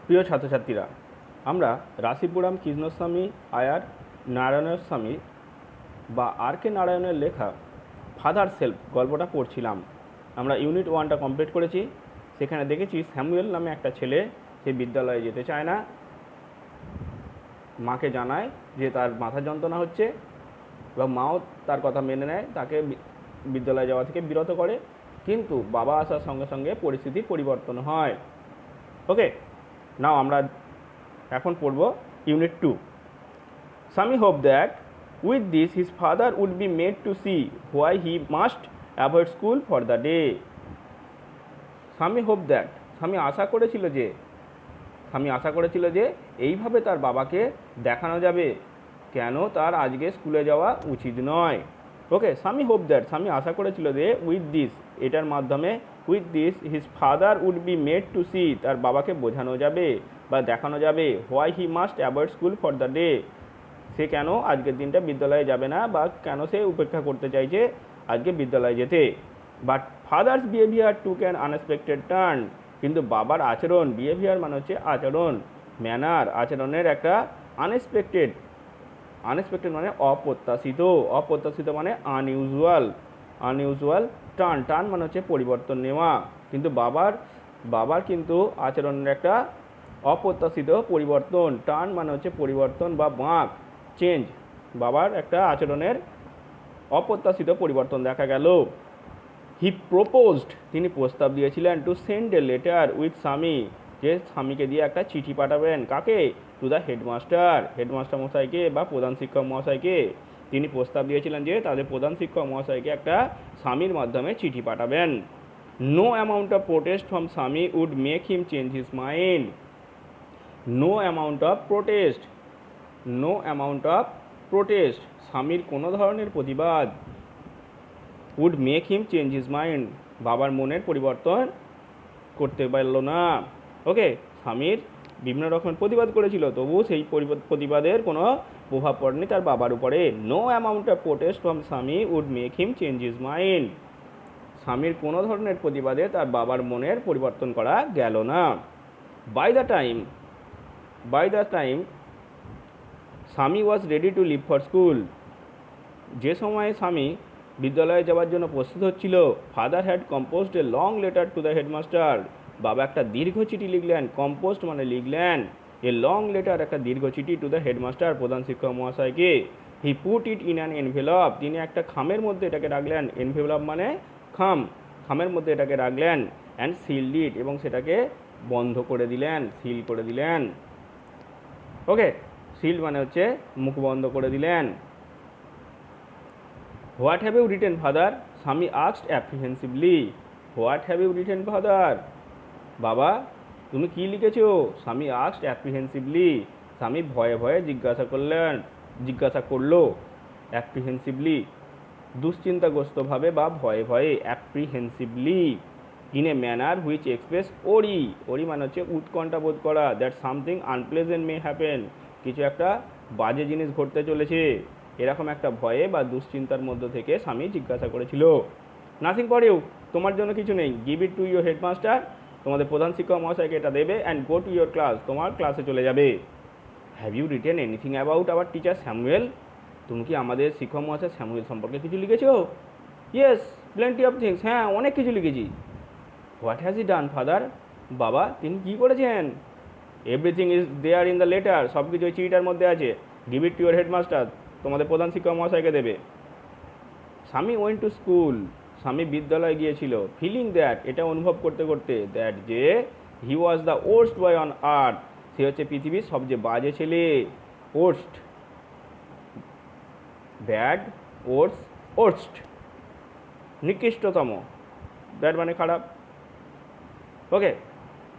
প্রিয় ছাত্রছাত্রীরা, আমরা রাসিপুরাম কৃষ্ণস্বামী আয়ার নারায়ণের স্বামী বা আর কে নারায়ণের লেখা ফাদার সেলফ গল্পটা পড়ছিলাম। আমরা ইউনিট 1টা কমপ্লিট করেছি। সেখানে দেখেছি স্যামুয়েল নামে একটা ছেলে, সে বিদ্যালয়ে যেতে চায় না। মাকে জানায় যে তার মাথা যন্ত্রণা হচ্ছে এবং মাও তার কথা মেনে নেয়, তাকে বিদ্যালয়ে যাওয়া থেকে বিরত করে। কিন্তু বাবা আসার সঙ্গে সঙ্গে পরিস্থিতির পরিবর্তন হয়। ওকে, নাও আমরা এখন পড়ব unit 2। Sami hoped that with this his father would be made to see why he must avoid school for the day. Sami hoped that, স্বামী আশা করেছিল যে এইভাবে তার বাবাকে দেখানো যাবে কেন তার আজকে স্কুলে যাওয়া উচিত নয়। ওকে, স্বামী হোপ দ্যাট, স্বামী আশা করেছিল যে উইথ দিস, এটার মাধ্যমে with this his father would be made to see, তার বাবাকে বোঝানো যাবে বা দেখানো যাবে why he must avoid school for the day, সে কেন আজকের দিনটা বিদ্যালয়ে যাবে না বা কেন সে উপেক্ষা করতে চাইছে আজকে বিদ্যালয়ে যেতে। But father's behaviour took an unexpected turn, কিন্তু বাবার আচরণ, বিহেভিয়ার মানে হচ্ছে আচরণ, ম্যানার, আচরণের একটা আনএক্সপেক্টেড মানে অপ্রত্যাশিত মানে আনইউজুয়াল টার্ন মানে হচ্ছে পরিবর্তন নেওয়া। কিন্তু বাবার কিন্তু আচরণের একটা অপ্রত্যাশিত পরিবর্তন, টার্ন মানে হচ্ছে পরিবর্তন বা বাঁক, চেঞ্জ, বাবার একটা আচরণের অপ্রত্যাশিত পরিবর্তন দেখা গেল। হি প্রপোজড, তিনি প্রস্তাব দিয়েছিলেন to send a letter with স্বামী, যে স্বামীকে দিয়ে একটা চিঠি পাঠাবেন, কাকে? টু দ্য হেডমাস্টার মশাইকে বা প্রধান শিক্ষক মহাশয়কে। তিনি প্রস্তাব দিয়েছিলেন যে তাদের প্রধান শিক্ষক মহাশয়কে একটা স্বামীর মাধ্যমে চিঠি পাঠাবেন। No amount of protest from Swami would make him change his mind. No amount of protest, স্বামীর কোনো ধরনের প্রতিবাদ, would make him change his mind, বাবার মনের পরিবর্তন করতে পারল না। ওকে, স্বামীর বিভিন্ন রকমের প্রতিবাদ করেছিল, তবুও সেই প্রতিবাদের কোনো প্রভাব পড়েনি তার বাবার উপরে। No amount of protest from Swami would make him change his mind, স্বামীর কোনো ধরনের প্রতিবাদে তার বাবার মনের পরিবর্তন করা গেল না। বাই দ্য টাইম স্বামী was ready to leave for school, যে সময় স্বামী বিদ্যালয়ে যাওয়ার জন্য প্রস্তুত হচ্ছিল, father had composed a long letter to the headmaster, বাবা একটা দীর্ঘ চিঠি লিখলেন, কম্পোজড মানে লিখলেন, এ লং লেটার একটা দীর্ঘ চিঠি টু দ্য হেডমাস্টার প্রধান শিক্ষক মহাশয়কে। He put it in an envelope, তিনি একটা খামের মধ্যে এটাকে রাখলেন, এনভেলপ মানে খামের মধ্যে এটাকে রাখলেন, অ্যান্ড সিলড ইট, এবং সেটাকে বন্ধ করে দিলেন, সিল করে দিলেন। ওকে, সিল মানে হচ্ছে মুখ বন্ধ করে দিলেন। What have you written father, Swami asked apprehensively. What have you written father, বাবা তুমি কি লিখেছো? স্বামী আস্কড অ্যাপ্রিহেন্সিভলি, স্বামী ভয়ে ভয়ে জিজ্ঞাসা করলো। অ্যাপ্রিহেন্সিভলি দুশ্চিন্তাগ্রস্তভাবে বা ভয়ে ভয়ে, apprehensively in a manner which express ওরি মানে হচ্ছে উৎকণ্ঠা বোধ করা, that something unpleasant may happen, কিছু একটা বাজে জিনিস ঘটতে চলেছে, এরকম একটা ভয়ে বা দুশ্চিন্তার মধ্যে থেকে স্বামী জিজ্ঞাসা করেছিল। নাথিং ফর ইউ, তোমার জন্য কিছু নেই। Give it to your headmaster, তোমাদের প্রধান শিক্ষক মহাশয়কে এটা দেবে, and go to your class, তোমার ক্লাসে চলে যাবে। Have you written anything about our teacher Samuel, তুমি কি আমাদের শিক্ষক মহাশয় স্যামুয়েল সম্পর্কে কিছু লিখেছো? ইয়েস, প্লেন্টি অফ থিংস, হ্যাঁ অনেক কিছু লিখেছি। What has he done father, বাবা তিনি কী করেছেন? Everything is there in the letter, সব কিছু ওই চিঠিটার মধ্যে আছে। Give it to your headmaster, তোমাদের প্রধান শিক্ষক মহাশয়কে দেবে। স্বামী ওয়েন্ট টু স্কুল, স্বামী বিদ্যালয়ে গিয়েছিল। ফিলিং দ্যাট, এটা অনুভব করতে করতে, দ্যাট যে he was the worst boy on earth, সে হচ্ছে পৃথিবীর সবচেয়ে বাজে ছেলে। ওর্স্ট, ব্যাড, ওর্স্ট নিকৃষ্টতম, ব্যাড মানে খারাপ। Okay,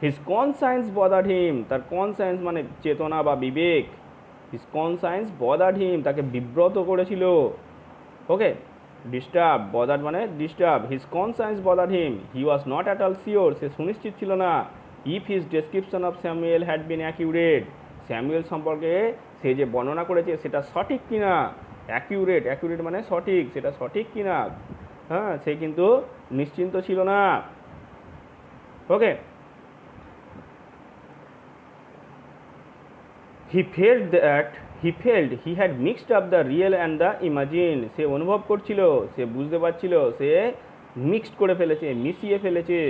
his conscience bothered him, তার কনসায়েন্স মানে চেতনা বা বিবেক, হিজ কনসায়েন্স বদার্ড হিম, তাকে বিব্রত করেছিল। ওকে, ডিস্টার্ব, বদার্ড মানে disturb, his conscience bothered him, he was not at all sure, সে সুনিশ্চিত ছিল না, if his description of Samuel had been accurate, Samuel সম্পর্কে সে যে বর্ণনা করেছে সেটা সঠিক কিনা। অ্যাকিউরেট মানে সঠিক, সেটা সঠিক কিনা, হ্যাঁ সে কিন্তু নিশ্চিন্ত ছিল না। Okay, he had mixed up the real and the imagine. সে অনুভব করছিল, সে বুঝতে পারছিল, সে মিক্সড করে ফেলেছে, মিশিয়ে ফেলেছে।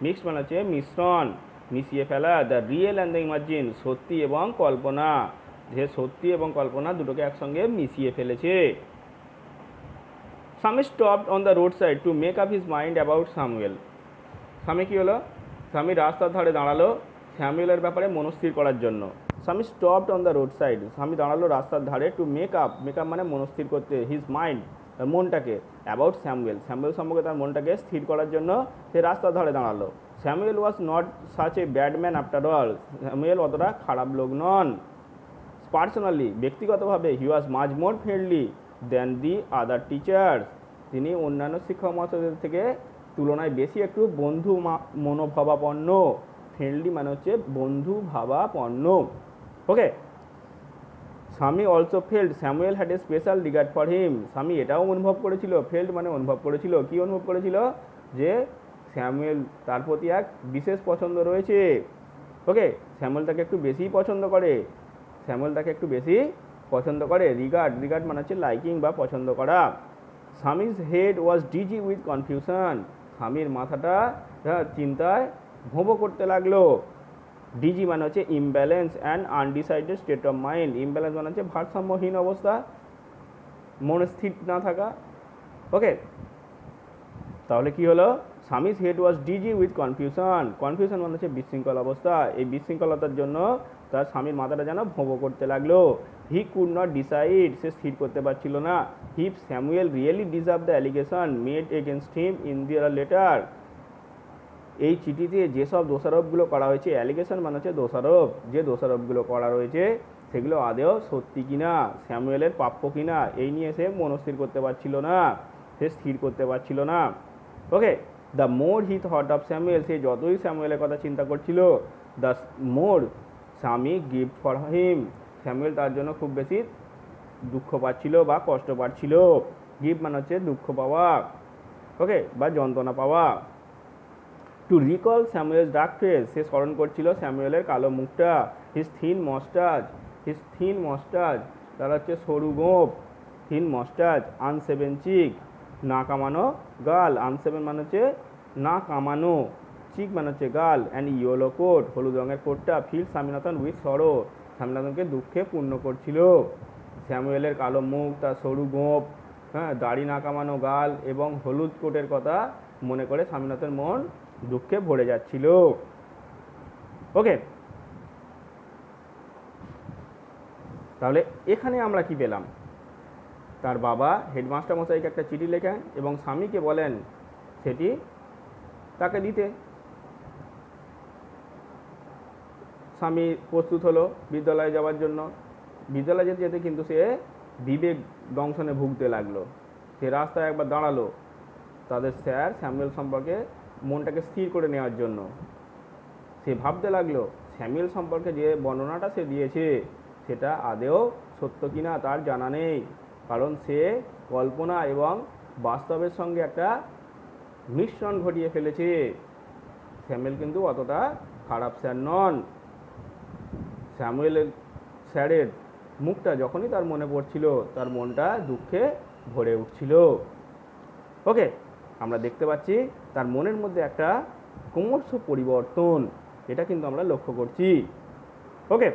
মিক্সড মানে হচ্ছে মিশ্রণ, মিশিয়ে ফেলা। The real and the imagine, সত্যি এবং কল্পনা। যে সত্যি এবং কল্পনা দুটোকে একসঙ্গে মিশিয়ে ফেলেছে। স্বামী stopped on the road side to make up his mind about Samuel. স্বামী কী হলো? স্বামী রাস্তার ধারে দাঁড়ালো স্যামুয়েলের ব্যাপারে মনস্থির করার জন্য। স্বামী stopped on the road side, স্বামী দাঁড়ালো রাস্তার ধারে টু মেক আপ মানে মনস্থির করতে, হিজ মাইন্ড তার মনটাকে, অ্যাবাউট স্যামুয়েল সম্পর্কে তার মনটাকে স্থির করার জন্য সে রাস্তার ধারে দাঁড়ালো। Samuel was not such a bad man after all, Samuel অতটা খারাপ লোক নন। পার্সোনালি ব্যক্তিগতভাবে he was much more friendly than the other teachers, তিনি অন্যান্য শিক্ষক মহাশয়দের থেকে তুলনায় বেশি একটু বন্ধু মনোভাবাপন্ন। ফ্রেন্ডলি মানে হচ্ছে বন্ধু ভাবাপন্ন। Okay, Swami also felt Samuel had a special regard for him. Swami এটাও অনুভব করেছিল, ফেল্ড মানে অনুভব করেছিল, কি অনুভব করেছিল? যে স্যামুয়েল তার প্রতি এক বিশেষ পছন্দ রয়েছে। ওকে, স্যামুয়েল তাকে একটু বেশিই পছন্দ করে, স্যামুয়েল তাকে একটু বেশি পছন্দ করে। রিগার্ড মানে হচ্ছে লাইকিং বা পছন্দ করা। Swami's head was dizzy with confusion, স্বামীর মাথাটা চিন্তায় ভোঁ করতে লাগলো। ডিজি মানে হচ্ছে imbalance and undecided state of mind. Imbalance মানে হচ্ছে ভারসাম্যহীন অবস্থা, মনে স্থির না থাকা। ওকে, তাহলে কি হলো? Swami's head was dizzy with confusion মানে হচ্ছে বিশৃঙ্খল অবস্থা। এই বিশৃঙ্খলতার জন্য তার স্বামীর মাথাটা যেন ভোঁ করতে লাগলো। হি কুড নট ডিসাইড, সে স্থির করতে পারছিল না। If Samuel really deserve the allegation made against him in দিয়ার লেটার, এই চিঠিতে যেসব দোষারোপগুলো করা হয়েছে, অ্যালিগেশন মানে হচ্ছে দোষারোপ, যে দোষারোপগুলো করা রয়েছে সেগুলো আদেও সত্যি কিনা, স্যামুয়েলের প্রাপ্য কিনা, এই নিয়ে সে মনস্থির করতে পারছিল না, সে স্থির করতে পারছিল না। Okay, the more he thought of Samuel, সে যতই স্যামুয়েলের কথা চিন্তা করছিল, দ্য মোর স্বামী গিফট ফর হিম, স্যামুয়েল তার জন্য খুব বেশি দুঃখ পাচ্ছিল বা কষ্ট পাচ্ছিল। গিফট মানে হচ্ছে দুঃখ পাওয়া, ওকে, বা যন্ত্রণা পাওয়া। To recall Samuel's dark face, সে স্মরণ করছিল স্যামুয়েলের কালো মুখটা। হিজ থিন মস্টাজ, তার হচ্ছে সরু গোঁপ, থিন মস্টাজ, আনসেভেন চিক, না কামানো গাল, আনসেভেন মানে হচ্ছে না কামানো, চিক মানে হচ্ছে গাল, অ্যান্ড ইয়েলো কোট, হলুদ রঙের কোটটা। ফিল স্বামীনাথন উইথ সরো, স্বামীনাথনকে দুঃখে পূর্ণ করছিল। স্যামুয়েলের কালো মুখ, তার সরু গোঁপ, দাড়ি না কামানো গাল এবং হলুদ কোটের কথা মনে করে স্বামীনাথের মন দুঃখে ভরে যাচ্ছিল। ওকে, তাহলে এখানে আমরা কি পেলাম? তার বাবা হেডমাস্টার মশাইকে একটা চিঠি লেখেন এবং স্বামীকে বলেন সেটি তাকে দিতে। স্বামী প্রস্তুত হলো বিদ্যালয়ে যাওয়ার জন্য। বিদ্যালয়ে যেতে যেতে কিন্তু সে বিবেক দংশনে ভুগতে লাগলো। সে রাস্তায় একবার দাঁড়ালো তাদের স্যার স্যামুয়েল সম্পর্কে মনটাকে স্থির করে নেওয়ার জন্য। সে ভাবতে লাগলো স্যামুয়েল সম্পর্কে যে বর্ণনাটা সে দিয়েছে সেটা আদেও সত্য কিনা তার জানা নেই, কারণ সে কল্পনা এবং বাস্তবের সঙ্গে একটা মিশ্রণ ঘটিয়ে ফেলেছে। স্যামুয়েল কিন্তু অতটা খারাপ স্যার নন। স্যামুয়েলের স্যারের মুখটা যখনই তার মনে পড়ছিল তার মনটা দুঃখে ভরে উঠছিল। ওকে, আমরা দেখতে পাচ্ছি তার মনের মধ্যে একটা ক্রমশ পরিবর্তন, এটা কিন্তু আমরা লক্ষ্য করছি। ওকে,